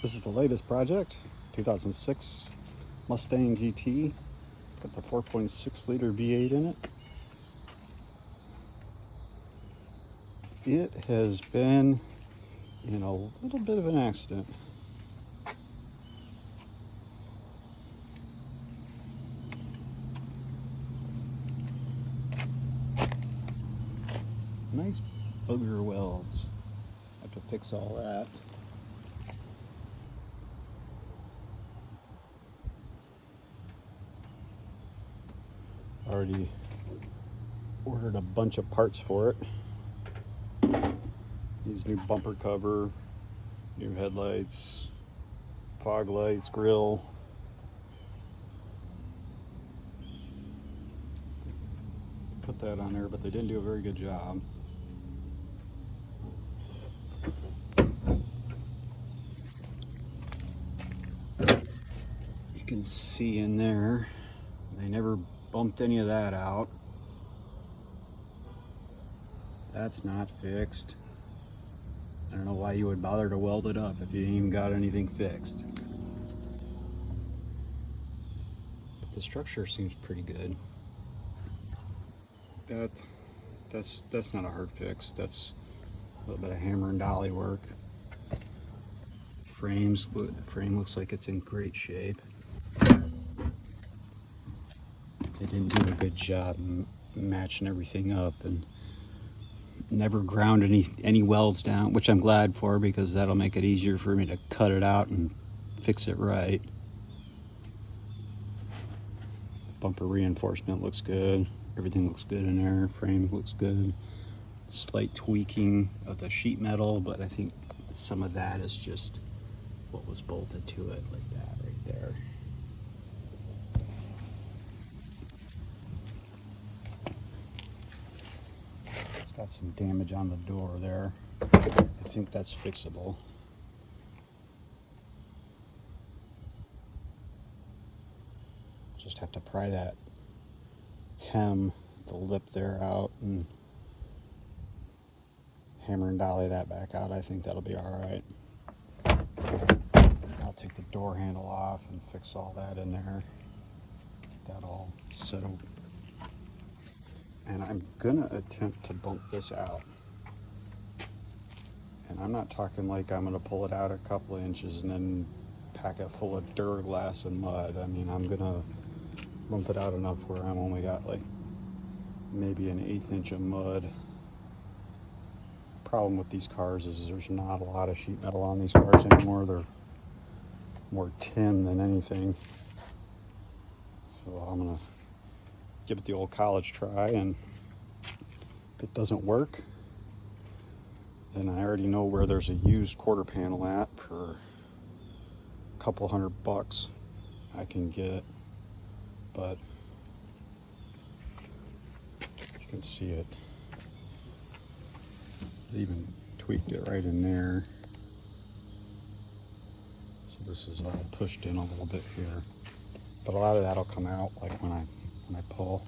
This is the latest project, 2006 Mustang GT. Got the 4.6 liter V8 in it. It has been in a little bit of an accident. Nice booger welds. Have to fix all that. Already ordered a bunch of parts for it. These new bumper cover, new headlights, fog lights, grill. Put that on there, but they didn't do a very good job. You can see in there, they never bumped any of that out. That's not fixed. I don't know why you would bother to weld it up if you ain't even got anything fixed. But the structure seems pretty good. That's not a hard fix. That's a little bit of hammer and dolly work. Frame looks like it's in great shape. They didn't do a good job matching everything up, and never ground any welds down, which I'm glad for, because that'll make it easier for me to cut it out and fix it right. Bumper reinforcement looks good. Everything looks good in there. Frame looks good. Slight tweaking of the sheet metal, but I think some of that is just what was bolted to it, like that right there. It's got some damage on the door there. I think that's fixable. Just have to pry that hem, the lip there out, and hammer and dolly that back out. I think that'll be all right. I'll take the door handle off and fix all that in there. Get that all settled. And I'm gonna attempt to bump this out. And I'm not talking like I'm gonna pull it out a couple of inches and then pack it full of Duraglass and mud. I mean, I'm gonna bump it out enough where I'm only got like maybe an 1/8 inch of mud. Problem with these cars is there's not a lot of sheet metal on these cars anymore. They're more tin than anything. So I'm gonna give it the old college try, and if it doesn't work, then I already know where there's a used quarter panel at for a couple $100. I can get it, but you can see it. They even tweaked it right in there. So this is all pushed in a little bit here. But a lot of that'll come out like when I pull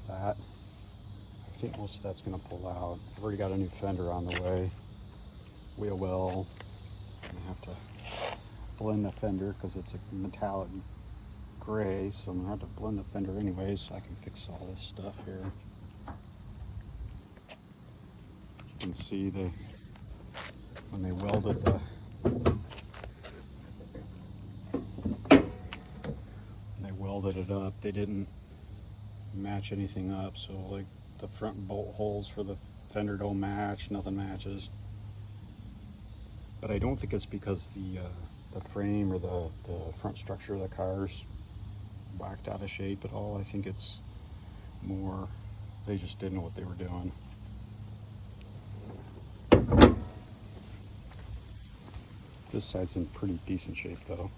that. I think most of that's gonna pull out. I've already got a new fender on the way. Wheel well. I'm gonna have to blend the fender because it's a metallic gray, so I'm gonna have to blend the fender anyways so I can fix all this stuff here. You can see when they welded it up, they didn't match anything up, so like the front bolt holes for the fender don't match, nothing matches. But I don't think it's because the frame or the front structure of the car's whacked out of shape at all. I think it's more they just didn't know what they were doing. This side's in pretty decent shape though.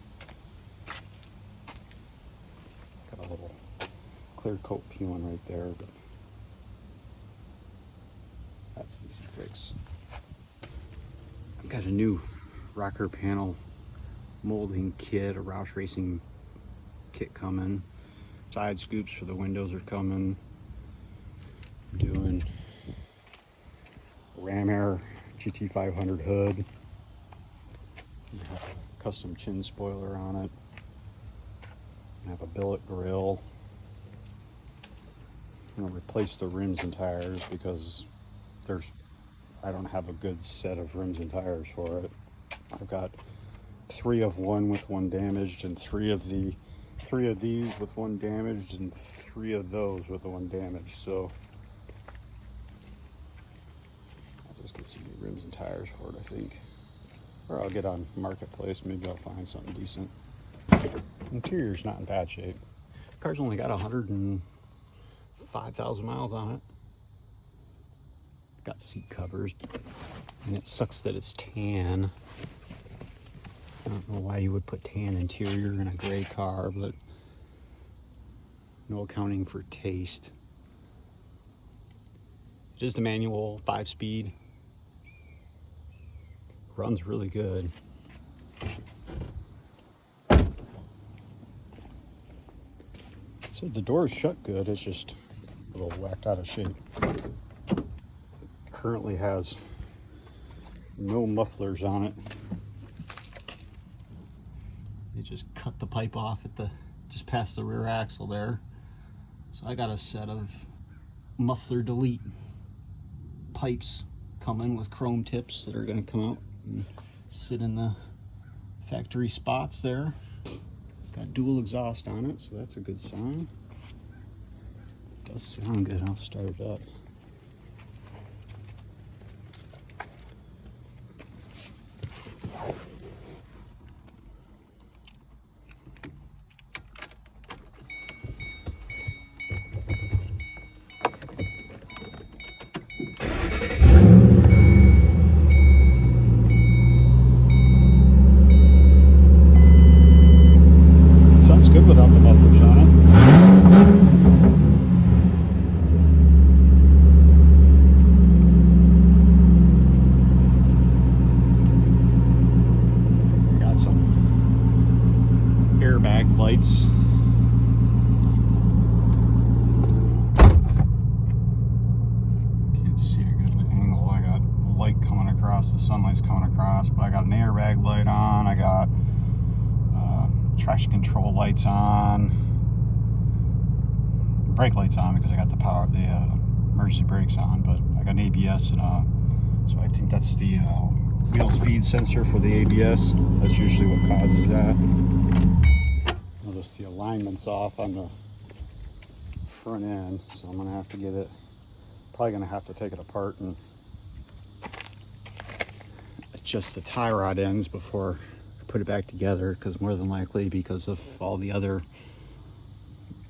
Got a little clear coat peeling right there, but that's an easy fix. I've got a new rocker panel molding kit, a Roush Racing kit coming. Side scoops for the windows are coming. I'm doing Ram Air GT500 hood. custom chin spoiler on it. I have a billet grill. I'm gonna replace the rims and tires because I don't have a good set of rims and tires for it. I've got 3 of one with 1 damaged, and 3 of these with 1 damaged, and 3 of those with 1 damaged. So I'll just get some new rims and tires for it, I think. Or I'll get on Marketplace, maybe I'll find something decent. Interior's not in bad shape. Car's only got 105,000 miles on it. Got seat covers, and it sucks that it's tan. I don't know why you would put tan interior in a gray car, but no accounting for taste. It is the manual 5-speed. Runs really good. So the door's shut good, it's just a little whacked out of shape. It currently has no mufflers on it. They just cut the pipe off at just past the rear axle there. So I got a set of muffler delete pipes coming with chrome tips that are going to come out and sit in the factory spots there. It's got dual exhaust on it, so that's a good sign. It does sound good. I'll start it up. Good without the mufflers on it. We got some airbag lights. Can't see a good angle. I got light coming across, the sunlight's coming across, but I got an airbag light on. I got traction control lights on, brake lights on because I got the emergency brakes on, but I got an ABS and so I think that's the wheel speed sensor for the ABS. That's usually what causes that. Notice the alignment's off on the front end, so I'm gonna have to get it, probably gonna have to take it apart and adjust the tie rod ends before put it back together, because more than likely, because of all the other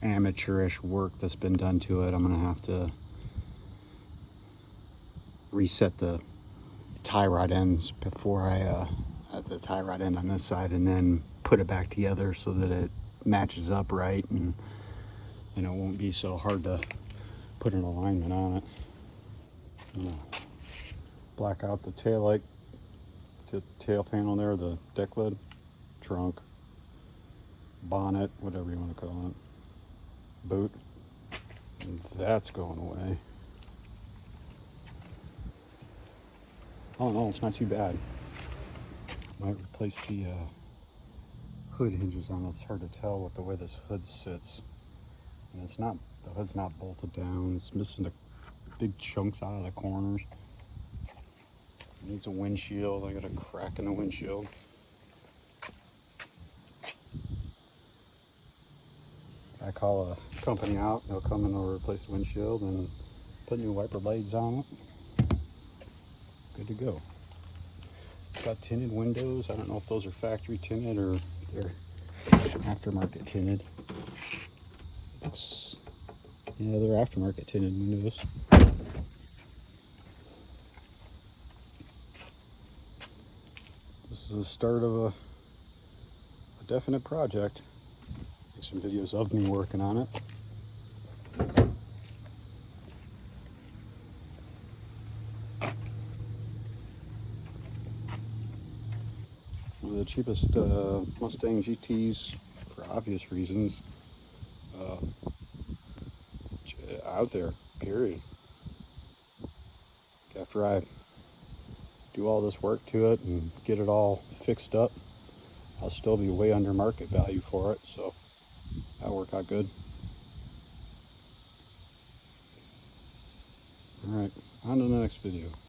amateurish work that's been done to it, I'm gonna have to reset the tie rod ends before I at the tie rod end on this side, and then put it back together so that it matches up right, and it won't be so hard to put an alignment on it. I'm gonna black out the tail panel there, the deck lid, trunk, bonnet, whatever you want to call it, boot, and that's going away. Oh no, it's not too bad. Might replace the hood hinges on it. It's hard to tell with the way this hood sits, and the hood's not bolted down. It's missing the big chunks out of the corners. It needs a windshield. I got a crack in the windshield. I call a company out, they'll come and they'll replace the windshield and put new wiper blades on it. Good to go. Got tinted windows. I don't know if those are factory tinted or they're aftermarket tinted. Yeah, they're aftermarket tinted windows. This is the start of a definite project. Make some videos of me working on it. One of the cheapest Mustang GTs, for obvious reasons, out there, period. After I do all this work to it and get it all fixed up, I'll still be way under market value for it, so that'll work out good. All right, on to the next video.